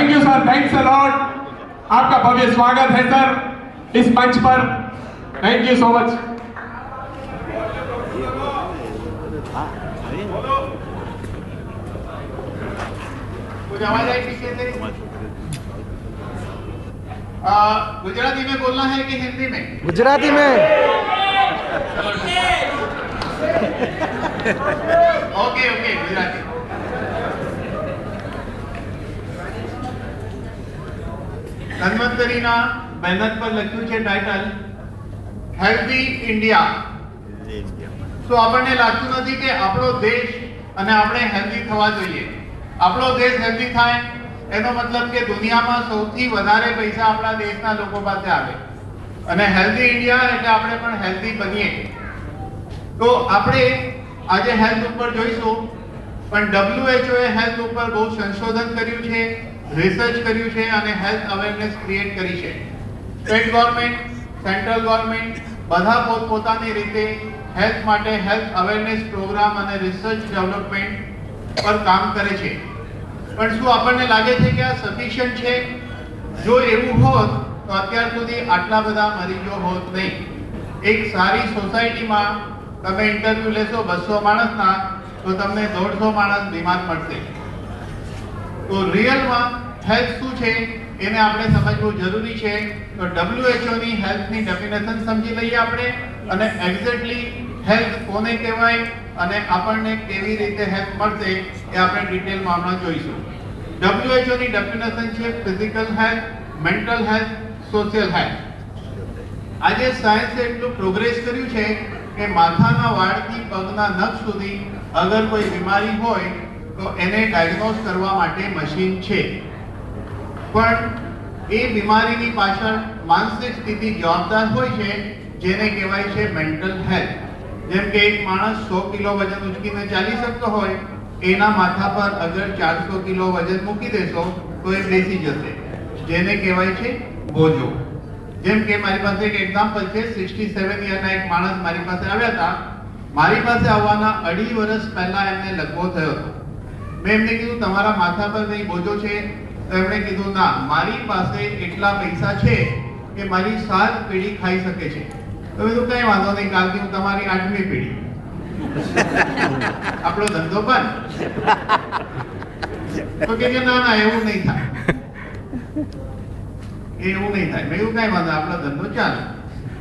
Thank you sir, thanks a lot. आपका भव्य स्वागत है सर इस मंच पर। Thank you so much. कुछ आवाज आई पीछे से? गुजराती में बोलना है कि हिंदी में? गुजराती में। Okay okay, Gujarati. ધન્વંતરીના બેનર પર લખ્યું છે ટાઇટલ હેલ્ધી ઇન્ડિયા। તો આપણને લાગતું નથી કે આપણો દેશ અને આપણે હેલ્ધી થવા જોઈએ। આપણો દેશ હેલ્ધી થાય એનો મતલબ કે દુનિયામાં સૌથી વધારે પૈસા આપણા દેશના લોકો પાસે આવે અને હેલ્ધી ઇન્ડિયા એટલે આપણે પણ હેલ્ધી બનીએ। તો આપણે આજે હેલ્થ ઉપર જોઈશું, પણ WHO એ હેલ્થ ઉપર બહુ સંશોધન કર્યું છે, રિસર્ચ કર્યું છે અને હેલ્થ અવેરનેસ ક્રિએટ કરી છે। સ્ટેટ ગવર્નમેન્ટ, સેન્ટ્રલ ગવર્નમેન્ટ બધા પોતપોતાની રીતે હેલ્થ માટે હેલ્થ અવેરનેસ પ્રોગ્રામ અને રિસર્ચ ડેવલપમેન્ટ પર કામ કરે છે। પણ શું આપણને લાગે છે કે આ સફિશિયન્ટ છે? જો એવું હોત તો અત્યાર સુધી આટલા બધા મરીજો હોત નહીં। એક સારી સોસાયટીમાં તમે ઇન્ટરવ્યુ લેશો 200 માણસના તો તમને 150 માણસ બીમાર પડશે। તો રિયલમાં હેલ્થ શું છે એને આપણે સમજવું જરૂરી છે। તો WHO ની હેલ્થની ડેફિનેશન સમજી લઈએ આપણે અને એક્ઝેક્ટલી હેલ્થ કોને કહેવાય અને આપણને કેવી રીતે હેલ્થ મળશે એ આપણે ડિટેલમાં હમણાં જોઈશું। WHO ની ડેફિનેશન છે physical health, mental health, social health. આજે સાયન્સે એટલું પ્રોગ્રેસ કર્યું છે કે માથાના વાળથી પગના નખ સુધી અગર કોઈ બીમારી હોય તો એને ડાયગ્નોઝ કરવા માટે મશીન છે, પણ એ બીમારીની પાછળ માનસિક સ્થિતિ જવાબદાર હોય છે જેને કહેવાય છે મેન્ટલ હેલ્થ। જેમ કે એક માણસ 100 કિલો વજન ઉચકીને ચાલી શકતો હોય, એના માથા પર અગર 400 કિલો વજન મૂકી દેશો તો એ બેસી જશે, જેને કહેવાય છે બોજો। જેમ કે મારી પાસે એક એક્ઝામ્પલ છે, 67 યરના એક માણસ મારી પાસે આવ્યા હતા। મારી પાસે આવવાના 2.5 વર્ષ પહેલા એમને લકવો થયો હતો। મેં એમને કીધું તમારા માથા પર કઈ બોજો છે? તો એમણે કીધું ના, મારી પાસે એટલા પૈસા છે કે મારી 7 પેઢી ખાઈ શકે છે। તો મેં કીધું કઈ વાંધો નહીં, કાલથી હું તમારી 8મી પેઢી। આપણો ધંધો બંધ। તો કે ના ના એવું નહીં થાય, એવું નહીં થાય। મેં કીધું કઈ વાંધો, આપણો ધંધો ચાલે।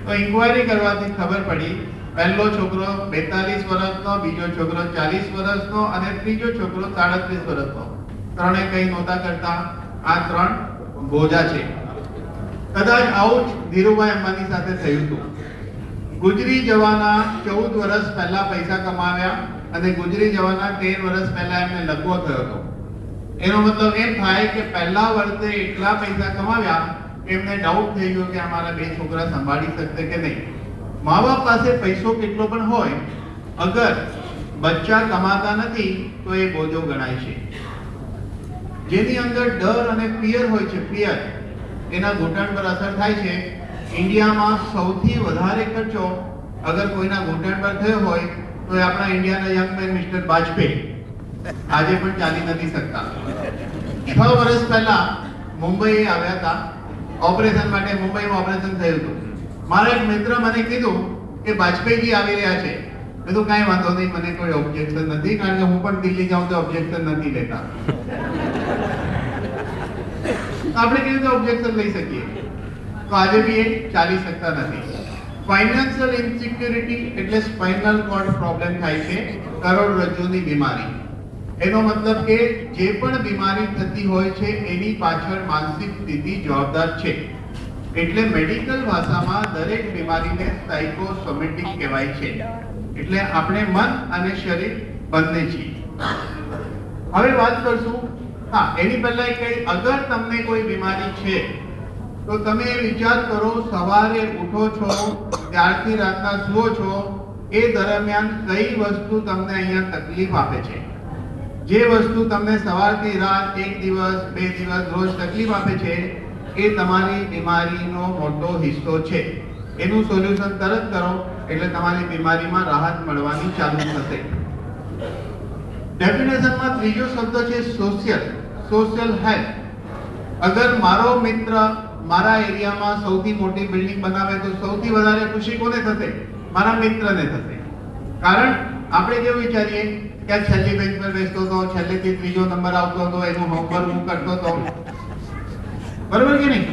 તો ઇન્ક્વાયરી કરવાથી ખબર પડી પહેલો છોકરો 42 વર્ષનો, બીજો છોકરો 40 વર્ષનો અને ત્રીજો છોકરો 37 વર્ષનો। ત્રણે કઈ નહોતા કરતા, આ 3 બોજા છે। કદાચ આવું જ ધીરુભાઈ અંબાની સાથે થયું હતું। ગુજરી જવાના 14 વર્ષ પહેલા પૈસા કમાવ્યા અને ગુજરી જવાના 13 વર્ષ પહેલા એમને લકવો થયો હતો। એનો મતલબ એમ થાય કે પહેલા વર્ષે એટલા પૈસા કમાવ્યા એમને ડાઉટ થઈ ગયો કે અમારા 2 છોકરા સંભાળી શકશે કે નહીં। મા બાપ પાસે પૈસો કેટલો પણ હોય, અગર બચ્ચા કમાતા નથી તો એ બોજો ગણાય છે। જેની અંદર ડર અને ફિયર હોય છે, ફિયર એના ઘૂંટણ પર અસર થાય છે। ઇન્ડિયામાં સૌથી વધારે ખર્ચો અગર કોઈના ઘૂંટણ પર થયો હોય તો એ આપણા ઇન્ડિયાના યંગ મેન મિસ્ટર વાજપેયી, આજે પણ ચાલી નથી શકતા। 6 વર્ષ પહેલા મુંબઈ આવ્યા હતા ઓપરેશન માટે। મુંબઈમાં ઓપરેશન થયું હતું। મારા એક મિત્ર મને કીધું કે વાજપેયીજી આવી રહ્યા છે। મેં કીધું કાંઈ વાંધો નહીં, મને કોઈ ઓબ્જેક્શન નથી, કારણ કે હું પણ દિલ્હી જાઉં તો ઓબ્જેક્શન નથી લેતા। આપણે કેવી રીતે ઓબ્જેક્શન લઈ શકીએ? તો આજે બી એ ચાલી શકતા નથી। ફાઇનાન્શિયલ ઇન્સિક્યુરિટી એટલે સ્પાઇનલ કોર્ડ પ્રોબ્લેમ થાય છે, કરોડરજ્જુની બીમારી। એનો મતલબ કે જે પણ બીમારી થતી હોય છે એની પાછળ માનસિક સ્થિતિ જવાબદાર છે। એટલે મેડિકલ ભાષામાં દરેક બીમારીને સાયકોસોમેટિક કહેવાય છે। એટલે આપણે મન અને શરીર બંને છીએ। હવે વાત કરશું, હા એની પહેલા કઈ, અગર તમને કોઈ બીમારી છે તો તમે વિચાર કરો, સવારે ઉઠો છો ત્યારથી રાતના સુવો છો એ દરમિયાન કઈ વસ્તુ તમને અહીંયા તકલીફ આપે છે? જે વસ્તુ તમને સવારથી રાત 1 દિવસ 2 દિવસ રોજ તકલીફ આપે છે એ તમારી બીમારીનો મોટો હિસ્સો છે। એનું સોલ્યુશન તરત કરો એટલે તમારી બીમારીમાં રાહત મળવાની ચાલુ થશે। ડેફિનેશનમાં ત્રીજો શબ્દ છે સોશિયલ, સોશિયલ હેલ્થ। અગર મારો મિત્ર મારા એરિયામાં સૌથી મોટી બિલ્ડિંગ બનાવે તો સૌથી વધારે ખુશી કોને થશે? મારા મિત્રને થશે. કારણ આપણે કેવું વિચારીએ કે આ છેલ્લી બેન્ચ પર બેસતો હતો, છેલ્લેથી ત્રીજો નંબર આવતો હતો, એનું હોમવર્ક હું કરતો હતો, બરોબર કે નહીં?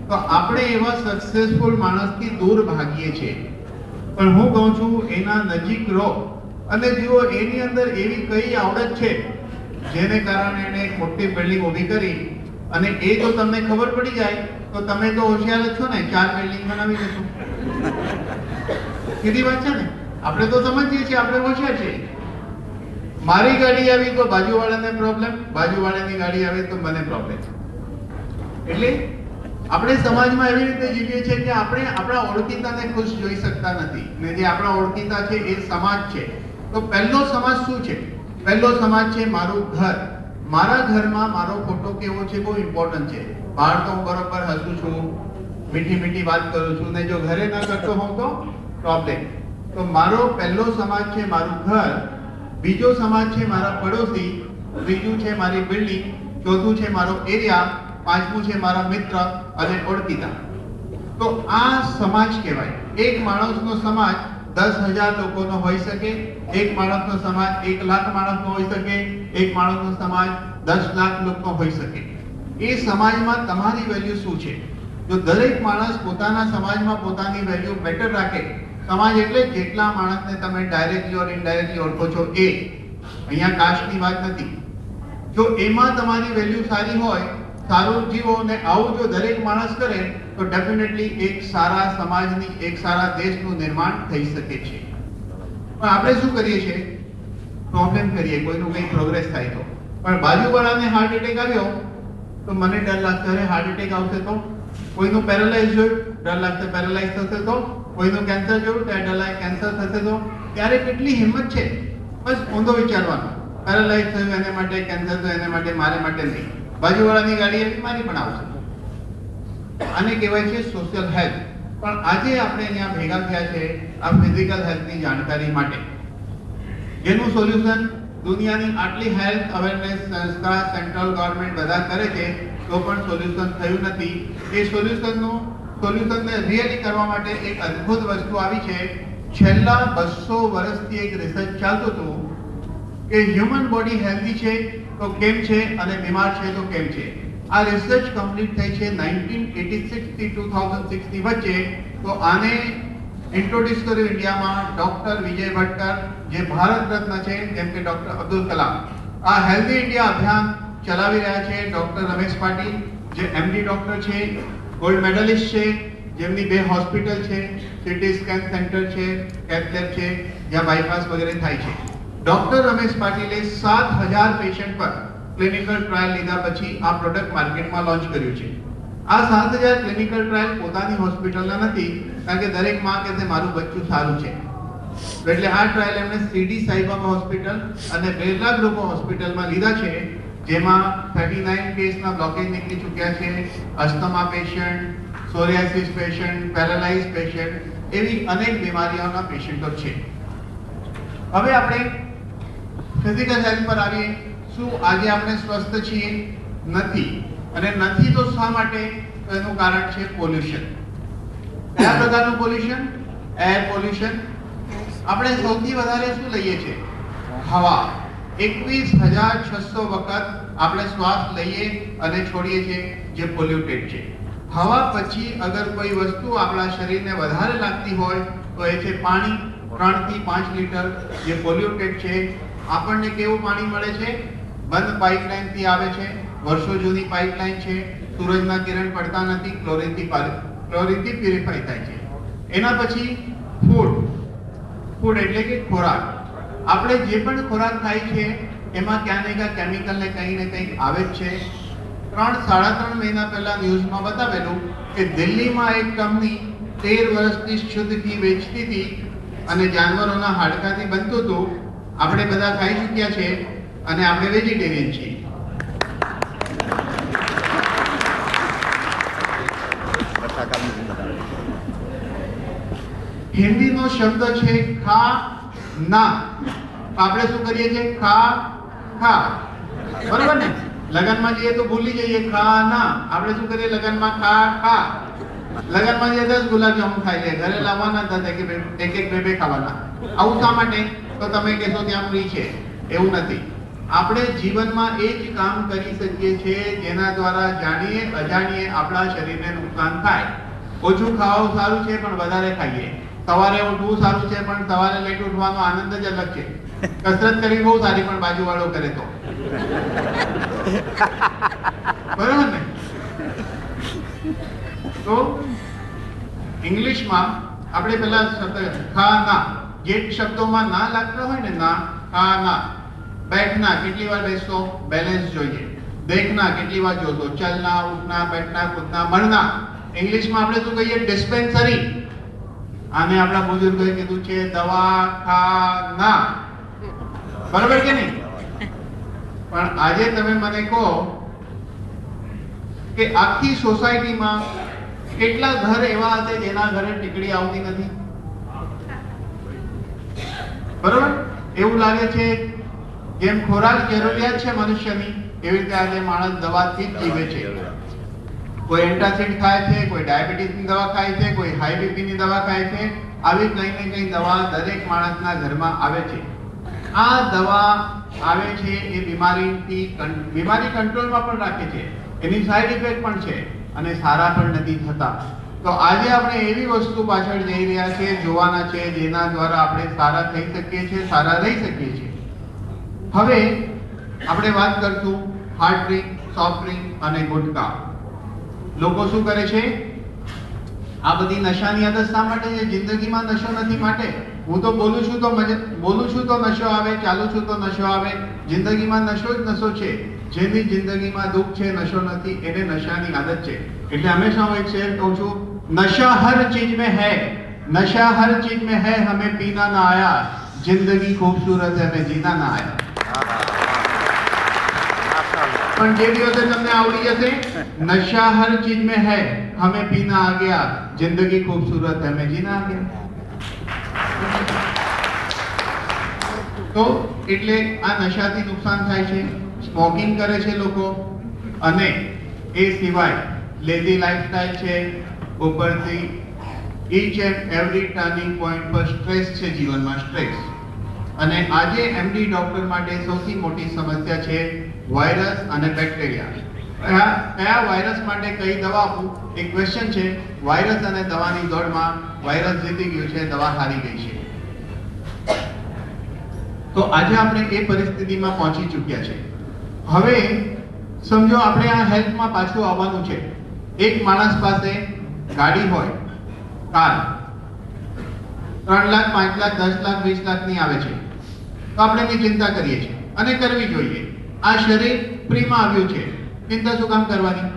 તો આપણે એવા સક્સેસફુલ માણસથી દૂર ભાગીએ છીએ. પણ હું કહું છું એના નજીક રહો અને જુઓ એની અંદર એવી કઈ આવડત છે જેને કારણે એને એક મોટી બિલ્ડિંગ ઊભી કરી. અને એ જો તમને ખબર પડી જાય તો તમે તો હોશિયાર જ છો ને, 4 બિલ્ડિંગ બનાવી લેશો. સીધી વાત છે ને? આપણે તો સમજીએ છીએ આપણે હોશિયાર છીએ. મારી ગાડી આવી તો બાજુવાળાને પ્રોબ્લેમ, બાજુવાળાની ગાડી આવે તો મને પ્રોબ્લેમ. એટલે આપણે સમાજમાં એવી રીતે જીવીએ છીએ કે આપણે આપણા ઓળખીતાને ખુશ જોઈ શકતા નથી, ને જે આપણા ઓળખીતા છે એ સમાજ છે. તો પહેલો સમાજ શું છે? પહેલો સમાજ છે મારું ઘર. મારા ઘરમાં મારો ફોટો કેવો છે બહુ ઇમ્પોર્ટન્ટ છે. બહાર તો હું બરોબર હસું છું, મીઠી મીઠી વાત કરું છું, ને જો ઘરે ન કરતો હોઉં તો પ્રોબ્લેમ. તો મારો પહેલો સમાજ છે મારું ઘર, બીજો સમાજ છે મારા પડોશી, ત્રીજું છે મારી બિલ્ડિંગ, ચોથું છે મારો એરિયા, પાંચમું છે મારા મિત્ર અને ઓળખીતા. તો આ સમાજ કહેવાય. એક માણસનો સમાજ 10,000 લોકોનો હોઈ શકે, એક માણસનો સમાજ 1 લાખ માણસનો હોઈ શકે, એક માણસનો સમાજ 10 લાખ લોકોનો હોઈ શકે. એ સમાજમાં તમારી વેલ્યુ શું છે? જો દરેક માણસ પોતાના સમાજમાં પોતાની વેલ્યુ બેટર રાખે, સમાજ એટલે જેટલા માણસને તમે ડાયરેક્ટલી ઓર ઇનડાયરેક્ટલી ઓળખો છો એ, અહીંયા કાસ્ટની વાત નથી. જો એમાં તમારી વેલ્યુ સારી હોય, સારું જીવો ને આવું જો દરેક માણસ કરે તો ડેફિનેટલી એક સારા સમાજની, એક સારા દેશનું નિર્માણ થઈ શકે છે. પણ આપણે શું કરીએ છીએ? પ્રોબ્લેમ કરીએ, કોઈનું કંઈ પ્રોગ્રેસ થાય તો. પણ બાજુવાળાને હાર્ટ એટેક આવ્યો તો મને ડર લાગશે, અરે હાર્ટ એટેક આવશે તો. કોઈનું પેરાલાઇઝ જોયું, ડર લાગશે પેરાલાઇઝ થશે તો. કોઈનું કેન્સર જોયું, ડર લાગે કેન્સર થશે તો. ત્યારે કેટલી હિંમત છે બસ ઊંધો વિચારવાનો. પેરાલાઇઝ થયું એને માટે, કેન્સર થયું એને માટે, મારે માટે નહીં. બાજુવાળાની ગાડી એવી મારી પણ આવશે. આને કહેવાય છે સોશિયલ હેલ્થ. પણ આજે આપણે અહીંયા ભેગા થયા છે આ ફિઝિકલ હેલ્થની જાણકારી માટે, જેનું સોલ્યુશન દુનિયાની આટલી હેલ્થ અવેરનેસ સંસ્થા, સેન્ટ્રલ ગવર્નમેન્ટ બધા કરે છે તો પણ સોલ્યુશન થયું નથી. એ સોલ્યુશનને રિયલી કરવા માટે એક અદ્ભુત વસ્તુ આવી છે. છેલ્લા 200 વર્ષથી એક રિસર્ચ ચાલતું હતું કે હ્યુમન બોડી હેલ્ધી છે તો કેમ છે અને બીમાર છે તો કેમ છે. આ રિસર્ચ કમ્પ્લીટ થઈ છે 1986 થી 2006 ની વચ્ચે. તો આને ઇન્ટ્રોડ્યુસ કર્યું ઇન્ડિયામાં ડોક્ટર વિજય ભટકર, જે ભારત રત્ન છે, જેમ કે ડોક્ટર અબ્દુલ કલામ. આ હેલ્ધી ઇન્ડિયા અભિયાન ચલાવી રહ્યા છે ડોક્ટર રમેશ પાટીલ, જે એમડી ડોક્ટર છે, ગોલ્ડ મેડલિસ્ટ છે, જેમની 2 હોસ્પિટલ છે, સિટી સ્કેન સેન્ટર છે, કેથ લેબ છે, જ્યાં બાયપાસ વગેરે થાય છે. ડોક્ટર રમેશ પાટીલે 7,000 પેશન્ટ પર ક્લિનિકલ ટ્રાયલ લીધા પછી આ પ્રોડક્ટ માર્કેટમાં લોન્ચ કર્યું છે. આ 7,000 ક્લિનિકલ ટ્રાયલ પોતાની હોસ્પિટલના નથી, કારણ કે દરેક માં કહે છે મારું બચ્ચું સારું છે. એટલે આ ટ્રાયલ એમણે સીડી સાઈબાબા હોસ્પિટલ અને બિરલા ગ્રુપ હોસ્પિટલમાં લીધા છે, જેમાં 39 કેસના બ્લોકેજ નીકળી ચૂક્યા છે. Asthma patient, psoriasis patient, paralyse patient, એવી અનેક બીમારીઓના પેશન્ટો છે. હવે આપણે ફિઝિકલ હેલ્થ પર આવીએ. શું આજે આપણે સ્વસ્થ છીએ? નથી. અને નથી તો શા માટે? તો એનું કારણ છે પોલ્યુશન. કયા પ્રકારનું પોલ્યુશન? Air pollution. આપણે સૌથી વધારે શું લઈએ છીએ? હવા. 21,600 વખત આપણે શ્વાસ લઈએ અને છોડીએ છીએ, જે પોલ્યુટેડ છે. હવા પછી અગર કોઈ વસ્તુ આપણા શરીરને વધારે લાગતી હોય તો એ છે પાણી. 3 થી 5 લીટર, જે પોલ્યુટેડ છે. આપણને કેવું પાણી મળે છે? બંધ પાઇપલાઇન થી આવે છે, વર્ષો જૂની પાઇપલાઇન છે, સૂરજના કિરણ પડતા નથી, ક્લોરીનથી પ્યુરિફાઈ થાય છે. એના પછી ફૂડ એટલે કે ખોરાક. આપણે જે પણ ખોરાક ખાય છે એમાં ક્યાં ને ક્યાં કેમિકલ ને કંઈ ને કંઈ આવે જ છે. 3-3.5 મહિના પહેલા ન્યૂઝમાં બતાવેલું કે દિલ્હીમાં એક કંપની 13 વર્ષથી શુદ્ધ ઘી વેચતી હતી અને જાનવરોના હાડકાથી બનતું હતું. આપણે બધા ખાઈ ચૂક્યા છે અને આપણે વેજીટેરિયન છીએ. હિન્દીનો શબ્દ છે ખા ના. આપણે શું કરીએ છીએ? ખા ખા, બરોબર ને? લગનમાં જઈએ તો ભૂલી જઈએ ખાના. આપણે શું કરીએ લગનમાં? ખા. લગનમાં જઈએ 10 ગુલાબજામુન ખાઈ લે, ઘરે લાવવાના હતા એક એક બે ખાવાના. આવું શા માટે? તો તમે કહેશો ત્યાં ફ્રી છે. એવું નથી. આપણે જીવનમાં એ જ કામ કરી શકીએ છીએ જેના દ્વારા જાણીએ અજાણીએ આપણા શરીરને નુકસાન થાય. ઓછું ખાવું સારું છે પણ વધારે ખાઈએ. સવારે ઉઠવું સારું છે પણ સવારે લેટ ઉઠવાનો આનંદ જ અલગ છે. કસરત કરવી બહુ સારી પણ બાજુવાળો કરે તો બરાબર ને? તો ઇંગ્લિશમાં આપણે પેલા ખાના, જે શબ્દોમાં ના લાગતા હોય ને, ના ખાના. बैठना, કેટલી વાર બેસતો? બેલેન્સ જોઈએ. देखना, કેટલી વાર જોતો? चलना, उठना, बैठना, कूदना, मरना. ઇંગ્લિશમાં આપણે શું કહીએ? ડિસ્પેન્સરી. આને આપણા બુજુર્ગોએ કીધું છે દવાખાના. બરાબર કે નહીં? પણ આજે તમે મને કહો કે આખી સોસાયટીમાં કેટલા ઘર એવા હશે જેના ઘરે ટીકડી આવતી નથી? બરાબર? એવું લાગે છે જેમ ખોરાક જરૂરિયાત છે મનુષ્યની, એવી રીતે આજે માણસ દવાથી જ જીવે છે. કોઈ એન્ટાસિડ ખાય છે, કોઈ ડાયાબિટીસની દવા ખાય છે, કોઈ હાઈ બીપીની દવા ખાય છે. આવી કંઈ ને કંઈ દવા દરેક માણસના ઘરમાં આવે છે. આ દવા આવે છે એ બીમારી કંટ્રોલમાં પણ રાખે છે, એની સાઈડ ઇફેક્ટ પણ છે અને સારા પણ નથી થતા. તો આજે આપણે એવી વસ્તુ પાછળ જઈ રહ્યા છીએ, જોવાના છે, જેના દ્વારા આપણે સારા થઈ શકીએ છીએ, સારા રહી શકીએ છીએ. હવે આપણે વાત કરશું હાર્ડ ડ્રિંક, સોફ્ટ ડ્રિંક અને ગુટકા. લોકો શું કરે છે? આ બધી નશાની આદત શા માટે છે? જિંદગીમાં નશો નથી માટે. હું તો બોલું છું તો નશો આવે, ચાલું છું તો નશો આવે. જિંદગીમાં નશો જ નશો છે. જેની જિંદગીમાં દુઃખ છે, નશો નથી, એને નશાની આદત છે. એટલે હંમેશા હું એક શેર કહું છું, નશા હર ચીજ में है, नशा हर चीज में है, हमें पीना ना आया, जिंदगी खूबसूरत है, हमें जीना ना आया. પણ જે દિવસે તમને આવડી જશે નશા હર ચીજ में है, हमें पीना आ गया, जिंदगी खूबसूरत है, हमें जीना आ गया. તો એટલે આ નશાથી નુકસાન થાય છે. સ્મોકિંગ કરે છે લોકો, અને એ સિવાય લેઝી લાઈફસ્ટાઈલ છે, ઉપરથી each and every turning point પર સ્ટ્રેસ છે, જીવનમાં સ્ટ્રેસ. અને આજે એમડી ડોક્ટર માટે સૌથી મોટી સમસ્યા છે વાયરસ અને બેક્ટેરિયા. કયા વાયરસ માટે કઈ દવા આપવું? એક ક્વેશ્ચન છે. વાયરસ અને દવાની દોડમાં વાયરસ જીતી ગયું છે, દવા હારી ગઈ છે. તો આજે આપણે એ પરિસ્થિતિમાં પહોંચી ચૂક્યા છે. હવે સમજો આપણે આ હેલ્થમાં પાછું આવવાનું છે. એક માણસ પાસે ગાડી હોય, કાર, 3 લાખ, 5 લાખ, 10 લાખ, 20 લાખની આવે છે, તો આપણે એની ચિંતા કરીએ છીએ અને કરવી જોઈએ. આ શરીર ફ્રીમાં આવ્યું છે, ચિંતા શું કામ કરવાની?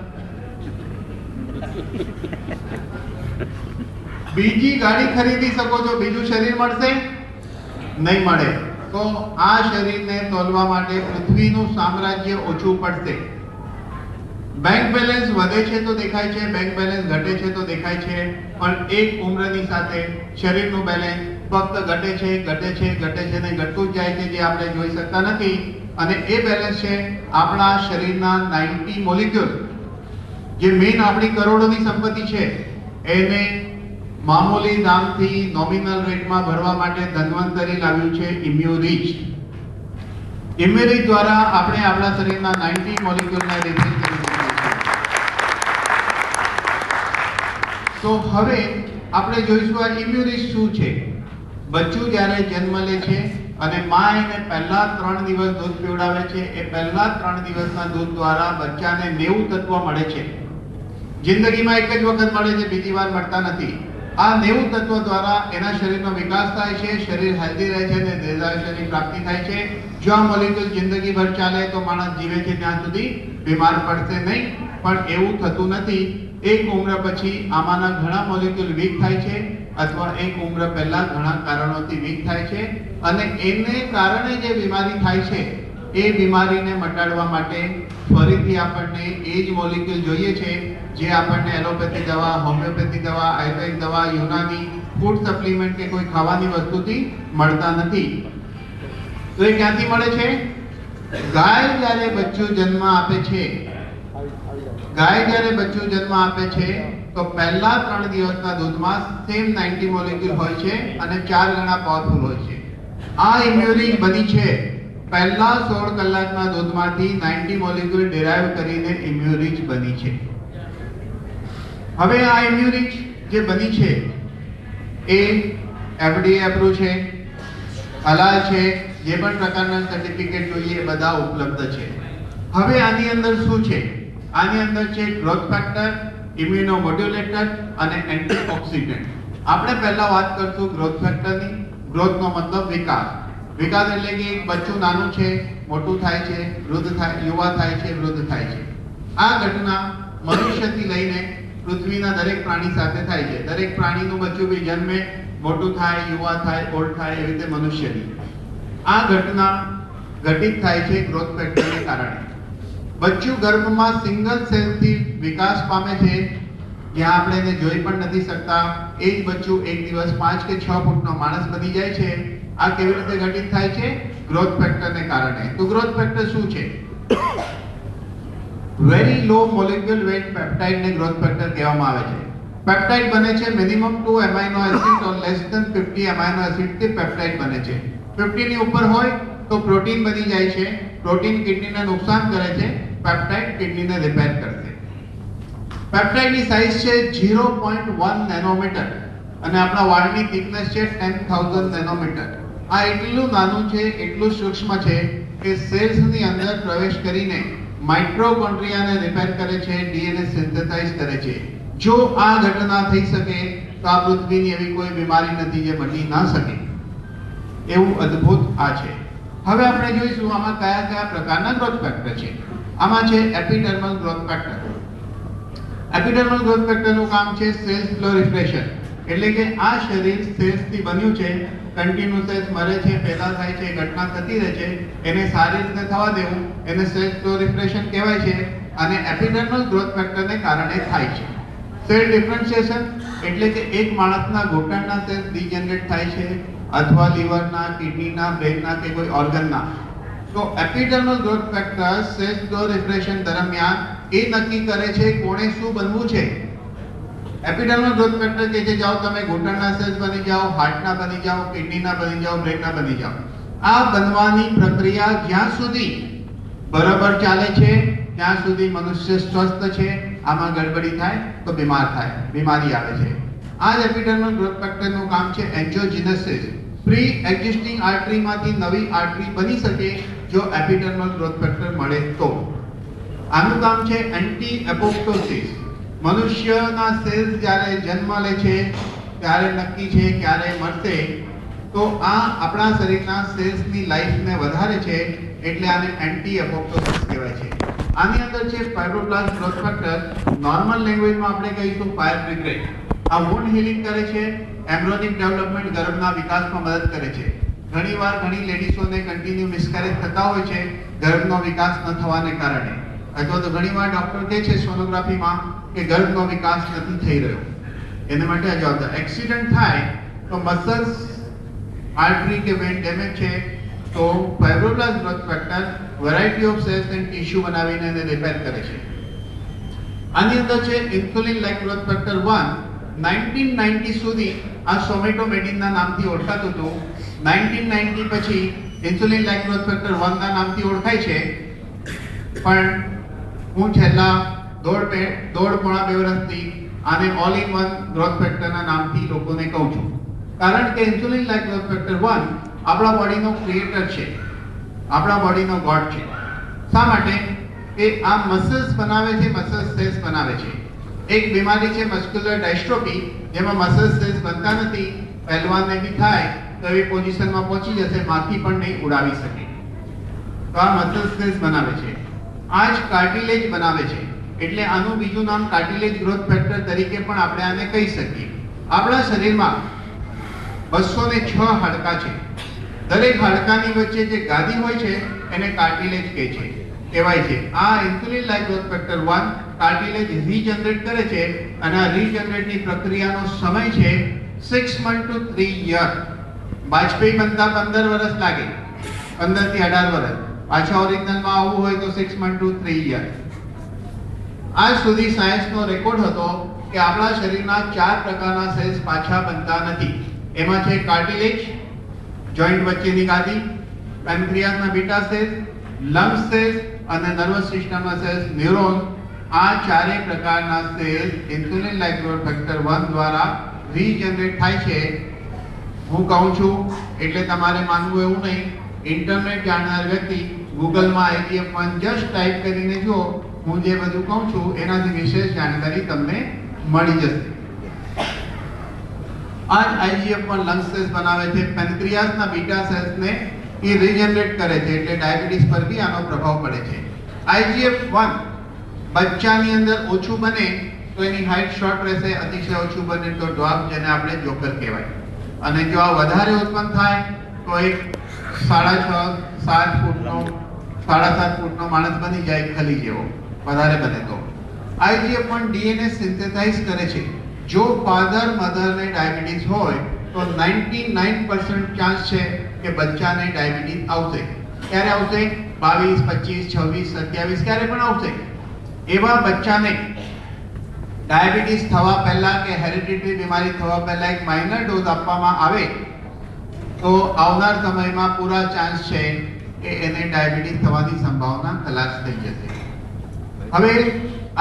બીજી ગાડી ખરીદી શકો છો, બીજું શરીર મળશે? નહીં મળે. તો આ શરીરને તોલવા માટે પૃથ્વીનું સામ્રાજ્ય ઓછું પડશે. બેંક બેલેન્સ વધે છે તો દેખાય છે, બેંક બેલેન્સ ઘટે છે તો દેખાય છે, પણ એક ઉંમરની સાથે શરીરનું બેલેન્સ ફક્ત ઘટે છે ને ઘટતું જ જાય છે, જે આપણે જોઈ શકતા નથી. અને એ બેલેન્સ છે આપણા શરીરના 90 મોલિક્યુલ, જે મેઇન આપણી કરોડોની સંપત્તિ છે, એને મામૂલી દામથી નોમિનલ રેટમાં ભરવા માટે ધન્વંતરી લાવ્યું છે ઇમ્યુરીચ. ઇમ્યુરીચ દ્વારા આપણે આપણા શરીરના 90 મોલિક્યુલને રિપ્લેસ કરી શકીએ છીએ. તો હવે આપણે જોઈશું આ ઇમ્યુરીચ શું છે. બચ્ચું જ્યારે જન્મ લે છે અને માં એને પહેલા 3 દિવસ દૂધ પીવડાવે છે, એ પહેલા 3 દિવસના દૂધ દ્વારા બચ્ચાને 90 તત્વ મળે છે. જિંદગીમાં એક જ વખત મળે છે, બીજી વાર મળતા નથી. આ 90 તત્વ દ્વારા એના શરીરનો વિકાસ થાય છે, શરીર હેલ્ધી રહે છે અને દીર્ઘાયુષ્યની પ્રાપ્તિ થાય છે. જો આ મોલિક્યુલ જિંદગીભર ચાલે તો માણસ જીવે છે ત્યાં સુધી બીમાર પડશે નહીં. પણ એવું થતું નથી. એક ઉંમર પછી આમાંના ઘણા મોલિક્યુલ વીક થાય છે, અથવા એક ઉંમર પહેલા ઘણા કારણોથી વીક થાય છે, અને એને કારણે જે બીમારી થાય છે એ બીમારીને મટાડવા માટે ફરીથી આપણને એ જ મોલિક્યુલ જોઈએ છે, જે આપણને એલોપેથી દવા, હોમિયોપેથી દવા, આયુર્વેદિક દવા, યુનાની ફૂડ સપ્લિમેન્ટ કે કોઈ ખાવાની વસ્તુથી મળતા નથી. તો એ ક્યાંથી મળે છે? ગાય જ્યારે બચ્ચું જન્મ આપે છે, ગાય જ્યારે બચ્ચું જન્મ આપે છે તો પહેલા 3 દિવસના દૂધમાં સેમ 90 મોલેક્યુલ હોય છે અને 4 ગણા પાવરફુલ હોય છે. આ ઇમ્યુરિચ બની છે પહેલા 16 કલાકના દૂધમાંથી 90 મોલેક્યુલ ડિરાઈવ કરીને ઇમ્યુરિચ બની છે. હવે આ ઇમ્યુરિચ જે બની છે એ FDA એપ્રુવ છે, હલાલ છે, જે પણ પ્રકારના સર્ટિફિકેટ જોઈએ એ બધા ઉપલબ્ધ છે. હવે આની અંદર શું છે? આની અંદર છે ગ્રોથ ફેક્ટર, ઇમ્યુનોમોડ્યુલેટર અને એન્ટીઓક્સિડન્ટ. આપણે પહેલા વાત કરશું ગ્રોથ ફેક્ટરની. ગ્રોથનો મતલબ વિકાસ. વિકાસ એટલે કે એક બચ્ચું નાનું છે, મોટું થાય છે, વૃદ્ધ થાય, યુવા થાય છે, વૃદ્ધ થાય છે. આ ઘટના મનુષ્યથી લઈને પૃથ્વીના દરેક પ્રાણી સાથે થાય છે. દરેક પ્રાણીનું બચ્ચું બી જન્મે, મોટું થાય, યુવા થાય, ઓલ્ડ થાય, એવી રીતે મનુષ્યની આ ઘટના ઘટિત થાય છે ગ્રોથ ફેક્ટરને કારણે. બચ્ચું ગર્ભમાં સિંગલ સેલથી વિકાસ પામે છે, જ્યાં આપણે એને જોઈ પણ નથી શકતા. એ જ બચ્ચું એક દિવસ 5 કે 6 ફૂટનો માણસ બની જાય છે. આ કેવી રીતે ઘટિત થાય છે? ગ્રોથ ફેક્ટરને કારણે. તો ગ્રોથ ફેક્ટર શું છે? Very low molecular weight peptide ને ગ્રોથ ફેક્ટર કહેવામાં આવે છે. પેપ્ટાઇડ બને છે minimum 2 amino acid or less than 50 amino acid થી પેપ્ટાઇડ બને છે. 50 ની ઉપર હોય તો પ્રોટીન બની જાય છે. પ્રોટીન કિડનીને નુકસાન કરે છે, પેપ્ટાઇડ કિડનીને રિપેર કરશે. પેપ્ટાઇડની સાઇઝ છે 0.1 નેનોમીટર અને આપણા વાળની થિકનેસ છે 10,000 નેનોમીટર. આ એટલું નાનું છે, એટલું સૂક્ષ્મ છે કે સેલ્સની અંદર પ્રવેશ કરીને માઇટોકોન્ડ્રિયાને રિપેર કરે છે, ડીએનએ સિન્થેસાઇઝ કરે છે. જો આ ઘટના થઈ શકે તો આ પૃથ્વીની એવી કોઈ બીમારી નથી જે મટી ના શકે. એવું અદ્ભુત આ છે. હવે આપણે જોઈશું આમાં કયા કયા પ્રકારના ગ્રોથ ફેક્ટર છે. આમાં છે એપિડર્મલ ગ્રોથ ફેક્ટર. એપિડર્મલ ગ્રોથ ફેક્ટરનું કામ છે સેલ્સ પ્રોલિફરેશન, એટલે કે આ શરીર સેલ્સથી બન્યું છે, કન્ટિન્યુ સેલ્સ મરે છે, પેદા થાય છે, ઘટના થતી રહે છે, એને સારી રીતે થવા દેવું, એને સેલ્સ પ્રોલિફરેશન કહેવાય છે અને એપિડર્મલ ગ્રોથ ફેક્ટરને કારણે થાય છે. સેલ ડિફરન્શિએશન એટલે કે એક માણસના ઘૂંટણના સેલ્સ ડિજનરેટ થાય છે અથવા લીવરના, કિડનીના, બ્રેનના કે કોઈ ઓર્ગનના. તો એપિડર્મલ ગ્રોથ ફેક્ટર સેલ્સ પ્રોલિફરેશન દરમિયાન એ નક્કી કરે છે કોણે શું બનવું છે. એપિડર્મલ ગ્રોથ ફેક્ટર કહે છે જાઓ તમે ઘૂંટણના સેલ્સ બની જાઓ, હાર્ટના બની જાઓ, કિડનીના બની જાઓ, બ્રેનના બની જાઓ. આ બનવાની પ્રક્રિયા જ્યાં સુધી બરાબર ચાલે છે ત્યાં સુધી મનુષ્ય સ્વસ્થ છે. આમાં ગડબડી થાય તો બીમાર થાય, બીમારી આવે છે. આ જ એપિડર્મલ ગ્રોથ ફેક્ટરનું કામ છે એન્જિયોજેનેસિસ. પ્રી એક્ઝિસ્ટિંગ આર્ટરીમાંથી નવી આર્ટરી બની શકે જો એપિડર્મલ ગ્રોથ ફેક્ટર મળે તો. આનું કામ છે એન્ટી એપોપ્ટોસિસ. મનુષ્યના સેલ્સ જ્યારે જન્મ લે છે ત્યારે નક્કી છે ક્યારે મરશે, તો આ આપણા શરીરના સેલ્સની લાઈફને વધારે છે, એટલે આને એન્ટી એપોપ્ટોસિસ કહેવાય છે. આની અંદર છે ફાઇબ્રોબ્લાસ્ટ ગ્રોથ ફેક્ટર. નોર્મલ લેંગ્વેજમાં આપણે કહીશું ફાયર બ્રિગેડ. આ વુન્ડ હીલિંગ કરે છે, એમ્બ્રિયોનિક ડેવલપમેન્ટ, ગર્ભના વિકાસમાં મદદ કરે છે. ઘણીવાર ઘણી લેડીઝોને કન્ટિન્યુ મિસકેરેજ થતા હોય છે ગર્ભનો વિકાસ ન થવાને કારણે, અથવા તો ઘણીવાર ડોક્ટર કહે છે સોનોગ્રાફીમાં કે ગર્ભનો વિકાસ નથી થઈ રહ્યો. એના માટે આ જવાબદાર. એક્સિડન્ટ થાય તો મસલ્સ, આર્ટરી કે વેન ડેમેજ છે તો fibroblast growth factor variety of cells and tissue બનાવીને એને રિપેર કરે છે. આની અંદર છે ઇન્સ્યુલિન લાઇક ગ્રોથ ફેક્ટર 1. 1990 સુધી આ સોમેટોમેડિનના નામથી ઓળખાતું હતું. 1990 પછી ઇન્સ્યુલિન લાઇક ગ્રોથ ફેક્ટર 1 ના નામથી ઓળખાય છે. પણ હું છેલ્લા પોણા બે વર્ષથી આને ઓલ ઇન વન ગ્રોથ ફેક્ટરના નામથી લોકોને કહું છું. કારણ કે ઇન્સ્યુલિન લાઇક ગ્રોથ ફેક્ટર 1 આપણા બોડીનો ક્રિએટર છે, આપણા બોડીનો ગોડ છે. શા માટે? કે આ મસલ્સ બનાવે છે, મસલ્સ સેલ્સ બનાવે છે. એક બીમારી છે મસ્ક્યુલર ડાયસ્ટ્રોફી, જેમાં મસલ્સ સેલ્સ બનતા નથી. પહેલવાનને બી થાય તો એવી પોઝિશનમાં પહોંચી જશે, માથી પણ નહીં ઉડાવી શકે. તો આ મસલ્સ સેલ્સ બનાવે છે. આ જ કાર્ટિલેજ બનાવે છે, એટલે આનું બીજું નામ કાર્ટિલેજ ગ્રોથ ફેક્ટર તરીકે પણ આપણે આને કહી શકીએ. આપણા શરીરમાં 206 હાડકાં છે. દરેક હાડકાની વચ્ચે જે ગાદી હોય છે એને કાર્ટિલેજ કહે છે, કહેવાય છે. આ insulin like growth factor 1 cartilage regenerate કરે છે અને આ રીજનરેટની પ્રક્રિયાનો સમય છે 6 months to 3 years. વાજપેયી બનતા 15 વર્ષ લાગે, 15 થી 18 વર્ષ. પાછા ઓરિજિનલમાં આવવું હોય તો 6 months to 3 years. આજ સુધી સાયન્સનો રેકોર્ડ હતો કે આપણા શરીરના 4 પ્રકારના સેલ્સ પાછા બનતા નથી. એમાં છે કાર્ટિલેજ, જોઈન્ટ વચ્ચેની ગાદી, પેનક્રિયાસના બીટા સેલ્સ, લંગ્સ સેલ્સ અને નર્વસ સિસ્ટમના સેલ્સ, ન્યુરોન. આ ચારે પ્રકારના cells insulin like growth factor 1 દ્વારા રીજનરેટ થાય છે. હું કહું છું એટલે તમારે માનવું એવું નહીં. ઇન્ટરનેટ જાણનાર વ્યક્તિ ગૂગલમાં IGF-1 જસ્ટ ટાઈપ કરીને જુઓ, હું જે બધું કહું છું એનાથી વિશેષ જાણકારી તમને મળી જશે. આ IGF-1 લંગ સેલ્સ બનાવે છે. પેનક્રિયાસના બીટા સેલ્સને એ રીજનરેટ કરે છે, એટલે ડાયાબિટીસ પર બી આનો પ્રભાવ પડે છે. IGF-1 બચ્ચાની અંદર ઓછું બને તો એની હાઇટ શોર્ટ રહેશે, અતિશય ઓછું બને તો ડ્વાર્ફ, જેને આપણે જોકર કહેવાય. અને જો આ વધારે ઉત્પન્ન થાય તો એક 6.5-7 ફૂટનો 7.5 ફૂટનો માણસ બની જાય, ખલી જેવો. વધારે બને તો IGF-1 DNA સિન્થેસાઇઝ કરે છે. જો ફાધર મધરને ડાયાબિટીસ હોય તો 99% ચાન્સ છે કે બચ્ચાને ડાયાબિટીસ આવશે. ક્યારે આવશે? 22, 25, 26, 27 ક્યારે પણ આવશે. એવા બચ્ચાને ડાયાબિટીસ થવા પહેલા કે હેરિડિટરી બીમારી થવા પહેલા એક માઇનર ડોઝ આપવામાં આવે તો આવનાર સમયમાં પૂરા ચાન્સ છે કે એને ડાયાબિટીસ થવાની સંભાવના ખલાસ થઈ જશે. હવે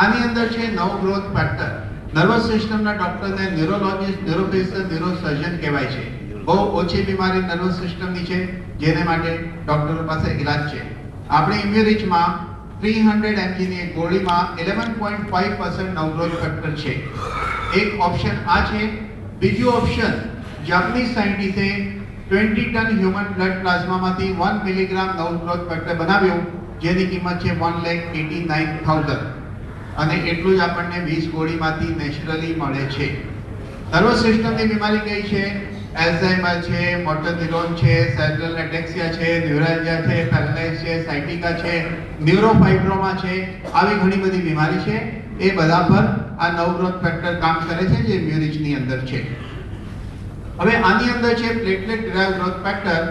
આની અંદર છે નવ ગ્રોથ ફેક્ટર. નર્વસ સિસ્ટમના ડોક્ટરને ન્યુરોલોજિસ્ટ, ન્યુરોફિઝિશિયન, ન્યુરોસર્જન કહેવાય છે. બહુ ઓછી બીમારી નર્વસ સિસ્ટમની છે જેને માટે ડોક્ટરો પાસે ઇલાજ છે. આપણે ઇમ્યુરિચમાં 300 mg ની એક ગોળીમાં 11.5% નવ ગ્રોથ ફેક્ટર છે. એક ઓપ્શન આ છે. બીજું ઓપ્શન, જાપાનીઝ સાયન્ટિસ્ટે 20 ટન હ્યુમન બ્લડ પ્લાઝમામાંથી 1 મિલીગ્રામ નવ ગ્રોથ ફેક્ટર બનાવ્યું, જેની કિંમત છે 1,89,000 અને એટલું જ આપણને 20 ગોળીમાંથી નેચરલી મળે છે. નર્વસ સિસ્ટમની બીમારી કઈ છે? એલ્ઝાઇમર છે, મોટર ન્યુરોન છે, સેરેબ્રલ એટેક્સિયા છે, ન્યુરાલ્જિયા છે, પેરાલાઇઝ છે, સાયટિકા છે, ન્યુરોફાઇબ્રોમા છે. આવી ઘણી બધી બીમારી છે. એ બધા પર આ નવ ગ્રોથ ફેક્ટર કામ કરે છે, જે મ્યુરિચની અંદર છે. હવે આની અંદર છે પ્લેટલેટ ડ્રાઇવ ગ્રોથ ફેક્ટર.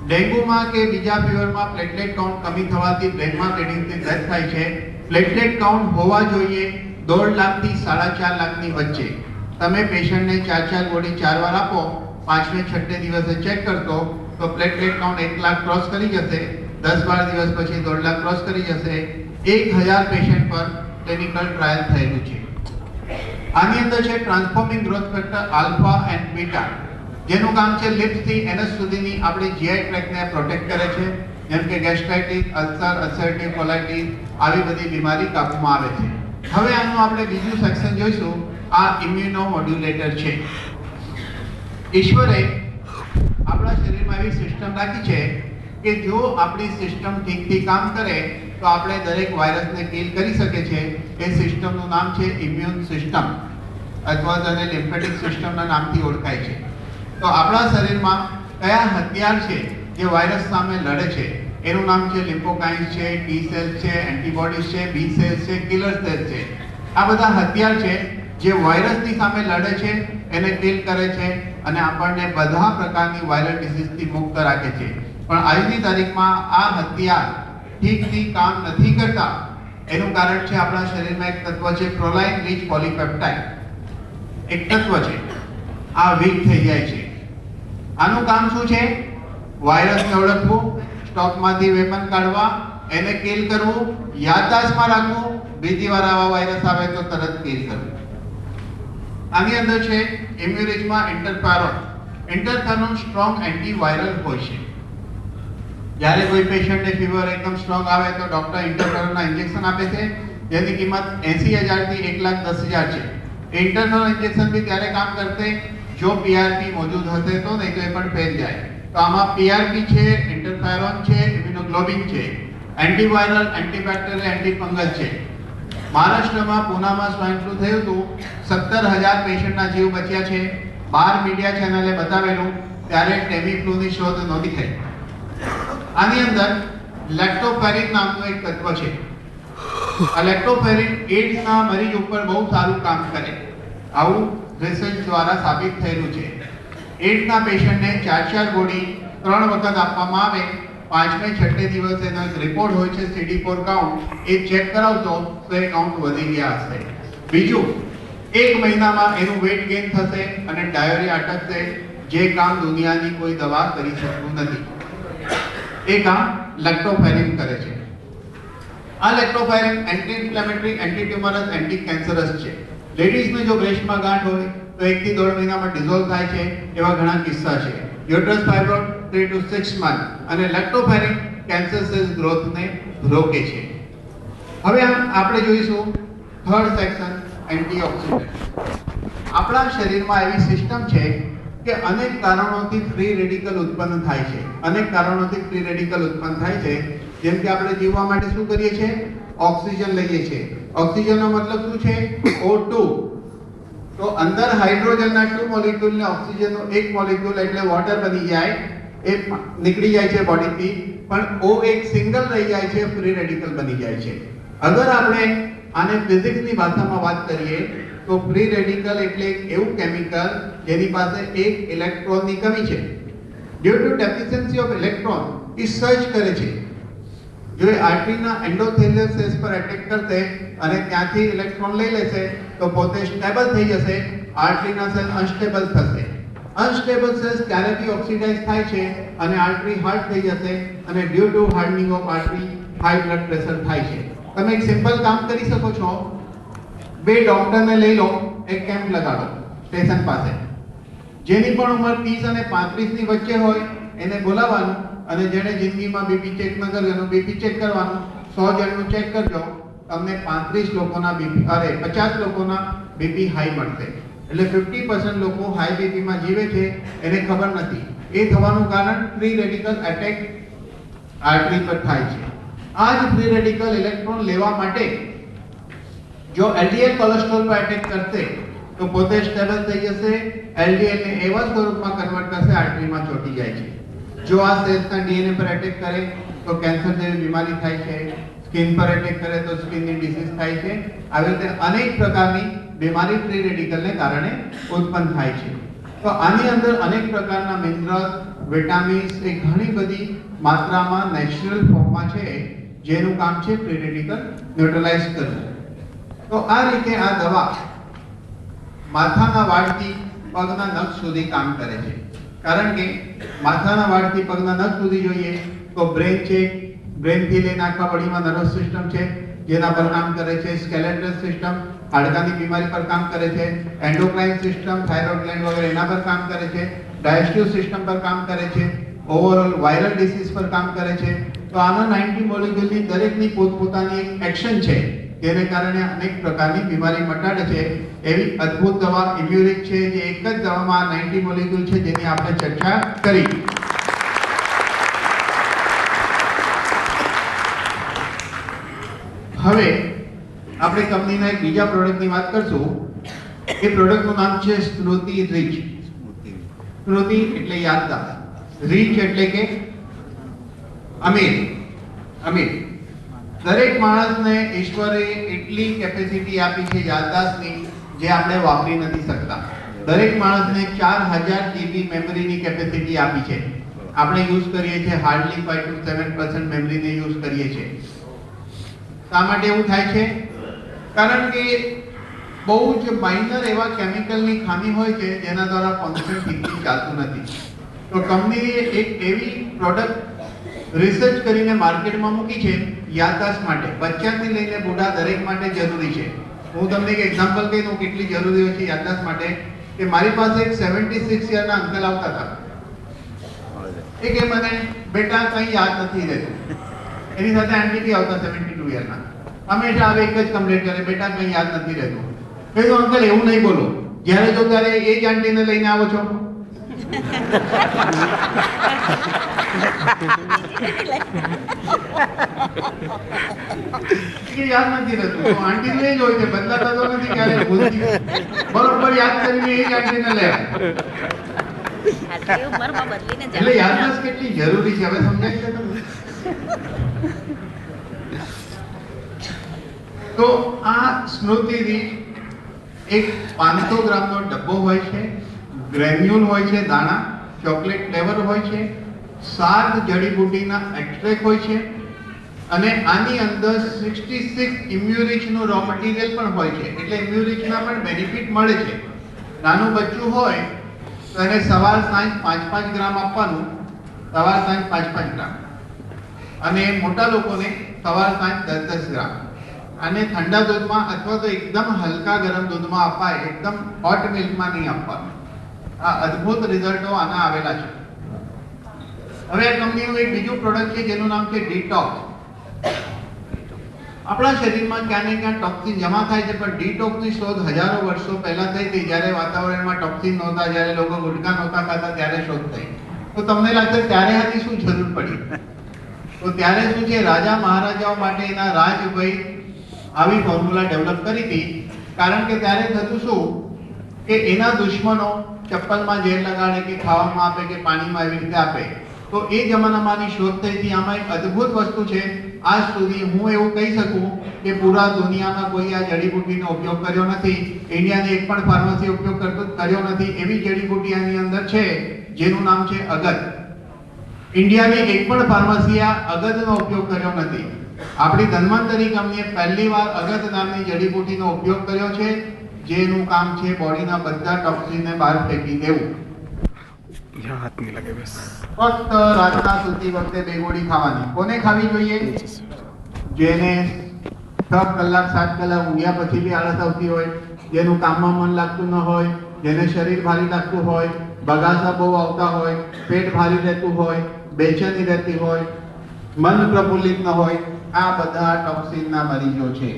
ડેન્ગ્યુમાં કે બીજા ફીવરમાં પ્લેટલેટ કાઉન્ટ કમી થવાથી પ્લેઝમા બ્લીડિંગથી ડેથ થાય છે. પ્લેટલેટ કાઉન્ટ હોવા જોઈએ 1.5 લાખ થી 4.5 લાખની વચ્ચે. તમે પેશન્ટને 4 ગોળી 4 વાર આપો, 5મે-6 દિવસે ચેક કરતો તો પ્લેટલેટ કાઉન્ટ 1 લાખ ક્રોસ કરી જશે. 10-12 દિવસ પછી 1.5 લાખ ક્રોસ કરી જશે. 1000 પેશન્ટ પર ક્લિનિકલ ટ્રાયલ થયેલું છે. આની અંદર છે transforming growth factor alpha and beta, જેનું કામ છે લિપ્સથી એનસ સુધીની આપણી GI ટ્રેક્ટને પ્રોટેક્ટ કરે છે. જેમ કે ગેસ્ટ્રાઇટિસ, અલ્સર, અલ્સરેટિવ કોલાઇટિસ, આવી બધી બીમારી કાબૂમાં આવે છે. હવે આનું આપણે બીજું સેક્શન જોઈશું. આ ઇમ્યુનો મોડ્યુલેટર છે. ઈશ્વરે આપણા શરીરમાં એવી સિસ્ટમ રાખી છે કે જો આપણી સિસ્ટમ ઠીકથી કામ કરે તો આપણે દરેક વાયરસને કિલ કરી શકે છે. એ સિસ્ટમનું નામ છે ઇમ્યુન સિસ્ટમ, અથવા તેને લિમ્ફેટિક સિસ્ટમના નામથી ઓળખાય છે. તો આપણા શરીરમાં કયા હથિયાર છે જે વાયરસ સામે લડે છે? એનું નામ છે લિમ્ફોકાઇન્સ છે, ટી સેલ્સ છે, એન્ટીબોડીઝ છે, બી સેલ્સ છે, કિલર સેલ્સ છે. આ બધા હથિયાર છે જે વાયરસની સામે લડે છે, એને કિલ કરે છે અને આપણને બધા પ્રકારની વાયરલ ડિસીઝથી મુક્ત રાખે છે. પણ આજની તારીખમાં આ હથિયાર ઠીકથી કામ નથી કરતા. એનું કારણ છે આપણા શરીરમાં એક તત્વ છે પ્રોલાઇન રીચ પોલીપેપ્ટાઇડ. એક તત્વ છે, આ વીક થઈ જાય છે. આનું કામ શું છે? વાયરસને ઓળખવું, સ્ટોકમાંથી વેપન કાઢવા, એને કિલ કરવું, યાદદાસ્તમાં રાખવું, બીજી વાર આવા વાયરસ આવે તો તરત કિલ કરવું. આની અંદર છે ઇમ્યુરિચમાં ઇન્ટરફેરોન. ઇન્ટરફેરોન સ્ટ્રોંગ એન્ટીવાયરલ હોય છે. જ્યારે કોઈ પેશન્ટને ફીવર એકદમ સ્ટ્રોંગ આવે તો ડોક્ટર ઇન્ટરફેરોનના ઇન્જેક્શન આપે છે, જેની કિંમત 80,000 થી 1,10,000 છે. ઇન્ટરફેરોન ઇન્જેક્શન બી ત્યારે કામ કરશે જો PRP મોજૂદ હશે તો, નહીં તો એ પણ ફેલ જાય. તો આમાં PRP છે, ઇન્ટરફેરોન છે, ઇમ્યુનોગ્લોબિન છે, એન્ટીવાયરલ, એન્ટીબેક્ટેરિયલ, એન્ટીફંગલ છે. મહારાષ્ટ્રમાં પૂનામાં સ્વાઇન ફ્લૂ થયું હતું. 17,000 પેશન્ટના જીવ બચ્યા છે. 12 મીડિયા ચેનલે બતાવેલું, ત્યારે ટેમીફ્લૂની શોધ નહોતી થઈ. આની અંદર લેક્ટોફેરિન નામનું એક તત્વ છે. આ લેક્ટોફેરિન એડ્સના મરીજ ઉપર બહુ સારું કામ કરે, આવું રિસર્ચ દ્વારા સાબિત થયેલું છે. એડ્સના પેશન્ટને 4 ગોળી 3 વખત આપવામાં આવે પાંચમે છઠ્ઠે દિવસે એનો એક રિપોર્ટ હોય છે CD4 કાઉન્ટ, એ ચેક કરાવશો તો એ કાઉન્ટ વધી ગયા હશે. બીજું, એક મહિનામાં એનું વેટ ગેઇન થશે અને ડાયોરિયા અટકશે, જે કામ દુનિયાની કોઈ દવા કરી શકતું નથી. એ કામ લેક્ટોફેરિન કરે છે. આ lactoferrin anti inflammatory, anti tumorous, anti cancerous છે. લેડીઝને જો બ્રેસ્ટમાં ગાંઠ હોય તો 1 થી 1.5 મહિનામાં ડિઝોલ્વ થાય છે, એવા ઘણા કિસ્સા છે. યુટરસ ફાઇબ્રોઇડ 3 to 6 months, અને લેક્ટોફેરિન કેન્સર સેલ્સ ગ્રોથને રોકે છે. હવે આપણે જોઈશું થર્ડ સેક્શન, એન્ટીઓક્સિડન્ટ. આપણા શરીરમાં એવી સિસ્ટમ છે કે અનેક કારણોથી ફ્રી રેડિકલ ઉત્પન્ન થાય છે. અનેક કારણોથી ફ્રી રેડિકલ ઉત્પન્ન થાય છે. જેમ કે આપણે જીવવા માટે શું કરીએ છીએ? ઓક્સિજન લઈએ છીએ. ઓક્સિજનનો મતલબ શું છે? O2. તો અંદર હાઇડ્રોજનના 2 મોલેક્યુલ ને ઓક્સિજનનો 1 મોલેક્યુલ એટલે વોટર બની જાય, એ નીકળી જાય છે બોડીથી, પણ O1 સિંગલ રહી જાય છે, ફ્રી રેડિકલ બની જાય છે. અગર આપણે આને ફિઝિક્સની ભાષામાં વાત કરીએ તો ફ્રી રેડિકલ એટલે એવું કેમિકલ જેની પાસે એક ઇલેક્ટ્રોનની કમી છે. Due to deficiency of electron એ સર્ચ કરે છે. જો એ આર્ટરીના એન્ડોથેલિયલ સેલ્સ પર અટેક કરશે અને ત્યાંથી ઇલેક્ટ્રોન લઈ લેશે તો પોતે સ્ટેબલ થઈ જશે, આર્ટરીના સેલ અનસ્ટેબલ થશે. અનસ્ટેબલ સેલ્સ ક્યારે બી ઓક્સિડાઇઝ થાય છે અને આર્ટરી હાર્ડ થઈ જશે, અને due to hardening of artery high blood pressure થાય છે. તમે એક સિમ્પલ કામ કરી શકો છો. 2 ડોક્ટરને લઈ લો, એક કેમ્પ લગાડો સ્ટેશન પાસે. જેની પણ ઉંમર 30 અને 35 ની વચ્ચે હોય એને બોલાવવાનું, અને જેણે જિંદગીમાં બીપી ચેક ન કર્યું એનું બીપી ચેક કરવાનું. 100 જણનું ચેક કરજો, તમને 35 લોકોના બીપી 50 લોકોના બીપી હાઈ મળશે. એટલે 50% લોકો હાઈ બીપીમાં જીવે છે, એને ખબર નથી. એ થવાનું કારણ ફ્રી રેડિકલ અટેક આર્ટરી પર થાય છે. આ જ ફ્રી રેડિકલ ઇલેક્ટ્રોન લેવા માટે જો LDL કોલેસ્ટ્રોલ પર અટેક કરશે તો પોતે સ્ટેબલ થઈ જશે, LDL ને એવા સ્વરૂપમાં કન્વર્ટ કરશે, આર્ટરીમાં ચોંટી જાય છે. જો આ સેલ્સના DNA પર અટેક કરે તો કેન્સર જેવી બીમારી થાય છે, સ્કિન પર અટેક કરે તો સ્કિનની ડિસીઝ થાય છે. આવી રીતે અનેક પ્રકારની બીમારી ફ્રી રેડિકલને કારણે ઉત્પન્ન થાય છે. તો આની અંદર અનેક પ્રકારના મિનરલ્સ, વિટામિન્સ એ ઘણી બધી માત્રામાં નેચરલ ફોર્મમાં છે, જેનું કામ છે ફ્રી રેડિકલ ન્યુટ્રલાઇઝ કરવું. તો આ રીતે આ દવા માથાના વાળથી પગના નખ સુધી કામ કરે છે. કારણ કે માથાના વાળથી પગના નખ સુધી જોઈએ તો બ્રેન છે, બ્રેનથી લઈને આખા બોડીમાં નર્વસ સિસ્ટમ છે જેના પર કામ કરે છે, સ્કેલેટલ સિસ્ટમ હાડકાની બીમારી પર કામ કરે છે, એન્ડોક્રાઇન સિસ્ટમ થાઇરોઇડ ગ્લેન્ડ વગેરે એના પર કામ કરે છે, ડાયજેસ્ટિવ સિસ્ટમ પર કામ કરે છે, ઓવરઓલ વાયરલ ડિસીઝ પર કામ કરે છે. તો આના 90 મોલેક્યુલની દરેકની પોતપોતાની એક એક્શન છે, જેને કારણે અનેક પ્રકારની બીમારી મટાડે છે. એવી અદ્ભુત દવા ઇમ્યુરિક છે, જે એક જ દવામાં 90 મોલેક્યુલ છે, જેની આપણે ચર્ચા કરી. હવે આપણે કંપનીના એક બીજા પ્રોડક્ટની વાત કરશું. એ પ્રોડક્ટનું નામ છે સ્મૃતિ રીચ. સ્મૃતિ એટલે યાદદાસ્ત, રીચ એટલે કે અમીર. અમીર દરેક માણસને ઈશ્વરે એટલી કેપેસિટી આપી છે યાદદાસ્તની, જે આપણે વાપરી નથી શકતા. દરેક માણસને 4000 GB મેમરીની કેપેસિટી આપી છે. આપણે યુઝ કરીએ છીએ હાર્ડલી 5 to 7% મેમરીને યુઝ કરીએ છીએ. શા માટે એવું થાય છે? કારણ કે બહુ જ માઇનર એવા કેમિકલની ખામી હોય છે જેના દ્વારા ફંક્શન ઠીકથી ચાલતું નથી. તો કંપનીએ એક એવી પ્રોડક્ટ રિસર્ચ કરીને માર્કેટમાં મૂકી છે યાદદાસ્ત માટે. બચ્ચાથી લઈને બુઢા દરેક માટે જરૂરી છે. હું તમને એક એક્ઝામ્પલ કહી દઉં કેટલી જરૂરી હોય છે યાદદાસ્ત માટે. કે મારી પાસે એક 76 યરના અંકલ આવતા હતા. એ કે મને બેટા કંઈ યાદ નથી રહેતું. એની સાથે આંટી આવતા 72 યરના. હંમેશા આવે એક જ કમ્પ્લેન્ટ કરે, બેટા કંઈ યાદ નથી રહેતું. કહ્યું અંકલ એવું નહીં બોલો, જ્યારે જો ત્યારે એ જ આંટીને લઈને આવો છો. યાદ નથી રહેતું. આંટી નું એ જ હોય છે, બદલાતા તો નથી ક્યારે ભૂલતી. બરોબર યાદ કરીને એ જ આંટીને લે. એટલે યાદદાસ્ત કેટલી જરૂરી છે હવે સમજાય છે તમને? તો આ સ્મૃતિ રીચ એક 500 ગ્રામનો ડબ્બો હોય છે, ગ્રેન્યુલ હોય છે, દાણા ચોકલેટ ફ્લેવર હોય છે, 7 જડીબુટ્ટીના એક્સ્ટ્રેક્ટ હોય છે અને આની અંદર 66 ઇમ્યુરિચનું રો મટીરિયલ પણ હોય છે, એટલે ઇમ્યુરિચના પણ બેનિફિટ મળે છે. નાનું બચ્ચું હોય તો એને સવાર સાંજ 5-5 ગ્રામ આપવાનું, સવાર સાંજ 5-5 ગ્રામ, અને મોટા લોકોને સવાર સાંજ 10-10 ગ્રામ. અને ઠંડા દૂધમાં અથવા તો એકદમ હલકા ગરમ દૂધમાં અપાય, એકદમ હોટ મિલ્કમાં નહીં આપવાનું. આ અદ્ભુત રિઝલ્ટો આના આવેલા છે. હવે આ કંપનીનું એક બીજું પ્રોડક્ટ છે જેનું નામ છે ડીટોક્સ. આપણા શરીરમાં ક્યાં ને ક્યાં ટોક્સિન જમા થાય છે, પણ ડીટોક્સની શોધ હજારો વર્ષો પહેલા થઈ હતી, જ્યારે વાતાવરણમાં ટોક્સિન નહોતા, જ્યારે લોકો ગુટખા નહોતા ખાતા, ત્યારે શોધ થઈ. તો તમને લાગશે ત્યારે આની શું જરૂર પડી? તો ત્યારે શું છે, રાજા મહારાજાઓ માટે એના રાજભાઈ આવી ફોર્મ્યુલા ડેવલપ કરી હતી. કારણ કે ત્યારે થતું શું કે એના દુશ્મનો ચપ્પલમાં ઝેર લગાડે કે ખાવામાં આપે કે પાણીમાં એવી રીતે આપે. તો એ જમાનામાંની શોધ થઈ હતી. આમાં એક અદ્ભુત વસ્તુ છે, આજ સુધી હું એવું કહી શકું કે પૂરા દુનિયામાં કોઈ આ જડીબુટ્ટીનો ઉપયોગ કર્યો નથી, ઇન્ડિયાની એક પણ ફાર્મસી ઉપયોગ કર્યો નથી. એવી જડીબુટ્ટી આની અંદર છે જેનું નામ છે અગત. ઇન્ડિયાની એક પણ ફાર્મસી આ અગતનો ઉપયોગ કર્યો નથી. આપણી ધન્વંતરી કંપનીએ પહેલી વાર અગત નામની જડીબુટ્ટીનો ઉપયોગ કર્યો છે, જેનું કામ છે બોડીના બધા ટોક્સિનને બહાર ફેંકી દેવું. હાથ નહીં લાગે બસ. ફક્ત રાતના સૂતી વખતે 2 ગોળી ખાવાની. કોને ખાવી જોઈએ? જેને 6 કલાક 7 કલાક ઊંઘ્યા પછી બી આળસ આવતી હોય, જેનું કામમાં મન લાગતું ન હોય, જેને શરીર ભારી લાગતું હોય, બગાસા બહુ આવતા હોય, પેટ ભારી રહેતું હોય, બેચેની રહેતી હોય, મન પ્રફુલ્લિત ન હોય, આ બધા ટોક્સિનના મરીજો છે.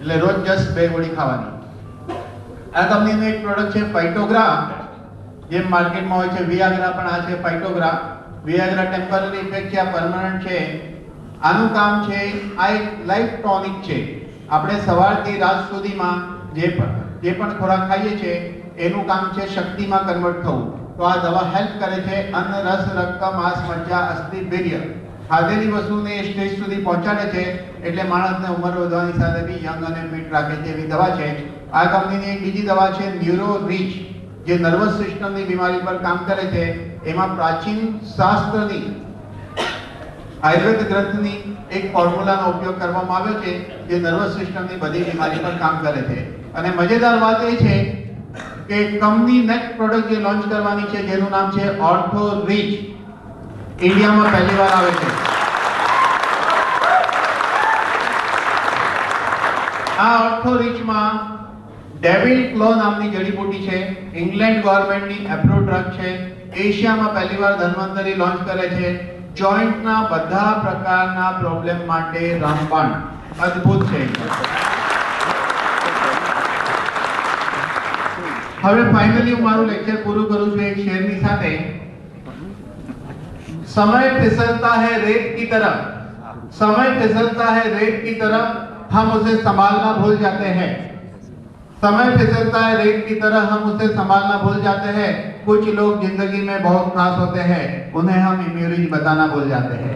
એટલે રોજ જસ્ટ 2 ગોળી ખાવાની. આ કંપનીનું એક પ્રોડક્ટ છે ફાઇટોગ્રા, જેમ માર્કેટમાં હોય છે વિયાગ્રા, પણ આ છે ફાઇટોગ્રા. વિયાગ્રા ટેમ્પરરી ઇફેક્ટ છે, આ પરમનન્ટ છે. આનું કામ છે, આ એક લાઈફ ટોનિક છે. આપણે સવારથી રાત સુધીમાં જે પણ ખોરાક ખાઈએ છીએ એનું કામ છે શક્તિમાં કન્વર્ટ થવું. તો આ દવા હેલ્પ કરે છે. અન્ન, રસ, રક્ત, માંસ, મજ્જા, અસ્થિ, વીર્ય, ખાધેલી વસ્તુને એ સ્ટેજ સુધી પહોંચાડે છે, એટલે માણસને ઉંમર વધવાની સાથે બી યંગ અને ફિટ રાખે છે, એવી દવા છે. આ કંપનીની એક બીજી દવા છે ન્યુરો રીચ, જે નર્વસ સિસ્ટમની બીમારી પર કામ કરે છે. એમાં પ્રાચીન શાસ્ત્રની આયુર્વેદ ગ્રંથની એક ફોર્મ્યુલાનો ઉપયોગ કરવામાં આવ્યો છે, જે નર્વસ સિસ્ટમની બધી બીમારી પર કામ કરે છે. અને મજેદાર વાત એ છે કે કંપની નેક્સ્ટ પ્રોડક્ટ જે લોન્ચ કરવાની છે, જેનું નામ છે ઓર્થો રીચ, ઇન્ડિયામાં પહેલીવાર આવે છે. આ ઓર્થો રીચમાં ડેવિલ ક્લો નામની જડીબુટ્ટી છે. ઇંગ્લેન્ડ ગવર્મેન્ટની એપ્રુવ ડ્રગ છે. એશિયામાં પહેલીવાર ધન્વંતરી લોન્ચ કરે છે. જોઈન્ટના બધા પ્રકારના પ્રોબ્લેમ માટે રામબાણ. અદ્ભુત છે. હવે ફાઇનલી હું મારું લેક્ચર પૂરું કરું છું એક શેરની સાથે. समय फिसलता है रेत की तरफ, समय फिसलता है रेत की तरफ, हम उसे संभालना भूल जाते हैं. समय फिसलता है रेत की तरह, हम उसे संभालना भूल जाते हैं. कुछ लोग जिंदगी में बहुत खास होते हैं, उन्हें हम इम्यूरिज बताना भूल जाते हैं.